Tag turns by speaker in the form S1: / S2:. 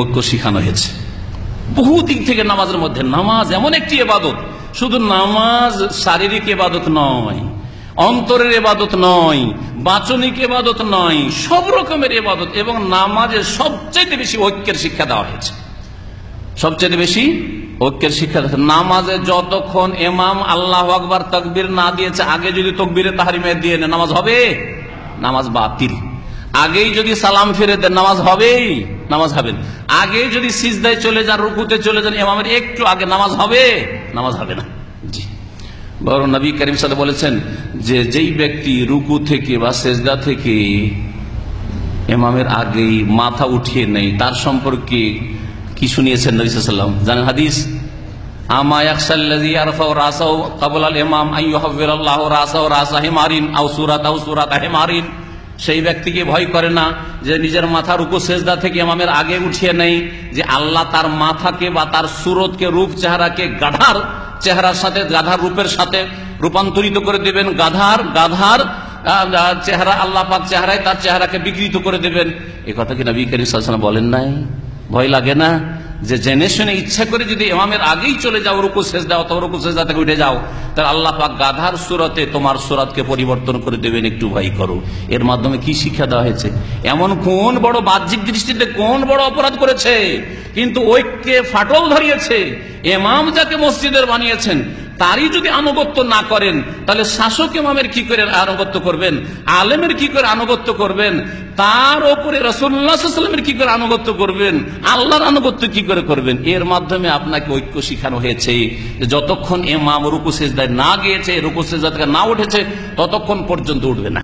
S1: ঐক্য শিখানো হয়েছে বহু দিক থেকে। নামাজের মধ্যে, নামাজ এমন একটি ইবাদত, শুধু নামাজ শারীরিক ইবাদত নয়, অন্তরের ইবাদত নয়, বাচনিক ইবাদত নয়, সব রকমের ইবাদত। এবং নামাজে সবচেয়ে বেশি ঐক্যের শিক্ষা দেওয়া হয়েছে, সবচেয়ে বেশি ঐক্যের শিক্ষা। নামাজে যতক্ষণ ইমাম আল্লাহু আকবার তাকবীর না দিয়েছে, আগে যদি তাকবীরে তাহরিমে দিয়ে নেয় নামাজ হবে? নামাজ বাতিল। আগেই যদি সালাম ফিরে দেন নামাজ হবেই? নামাজ হবে না। আগেই যদি সিজদায় চলে যান, রুকুতে চলে যান ইমামের একটু আগে, নামাজ হবে? নামাজ হবে না। জি, বরং নবী করিম সাল্লাল্লাহু আলাইহি ওয়াসাল্লাম বলেছেন যে যেই ব্যক্তি রুকু থেকে বা সিজদা থেকে ইমামের আগেই মাথা উঠিয়ে নেয়, তার সম্পর্কে কি শুনিয়েছেন নবী সাল্লাল্লাহু আলাইহি ওয়াসাল্লাম জানেন? হাদিস, আমা ইয়াখশাল্লাযী ইয়ারফাউ রাসাহু ক্বাবলাল ইমাম আন ইউহাওয়িলাল্লাহু রাসাহু রাসা হিমারিন আও সূরাতা হিমারিন। সেই ব্যক্তিকে ভয় করে না যে নিজের মাথা রুকু সেজদা থেকে ইমামের আগে উঠিয়ে নেই, যে আল্লাহ তার মাথাকে বা তার সুরতকে, রূপ চেহারাকে গাধার চেহারার সাথে, গাধার রূপের সাথে রূপান্তরিত করে দেবেন। গাধার চেহারা আল্লাহ পাক চেহারায় তার চেহারাকে বিকৃত করে দেবেন। এ কথা কি নবী করিম সাল্লাল্লাহু আলাইহি ওয়াসাল্লাম বলেন নাই? ভয় লাগে না যে জেনে শুনে ইচ্ছা করে যদি ইমামের আগেই চলে যাও রুকু সেজদা অথবা রুকু সেজদা থেকে উঠে যাও, তাহলে আল্লাহ পাক গাধার সুরতে তোমার সুরাতকে পরিবর্তন করে দেবেন। একটু ভয় করো। এর মাধ্যমে কি শিক্ষা দেওয়া হয়েছে? এমন কোন বড় বাহ্যিক দৃষ্টিতে কোন বড় অপরাধ করেছে, কিন্তু ঐক্যে ফাটল ধরিয়েছে। ইমাম যাকে মসজিদের বানিয়েছেন তারই যদি আনুগত্য না করেন, তাহলে শাসক ইমামের কি করে আনুগত্য করবেন? আলেমের কি করে আনুগত্য করবেন? তার উপরে রাসূলুল্লাহ সাল্লাল্লাহু আলাইহি ওয়াসাল্লামের কি করে আনুগত্য করবেন? আল্লাহর আনুগত্য কি করে করবেন? এর মাধ্যমে আপনাকে ঐক্য শিখানো হয়েছে যে যতক্ষণ ইমাম রুকু সিজদায় না গিয়েছে, রুকু সিজদা থেকে না উঠেছে, ততক্ষণ পর্যন্ত উঠবে না।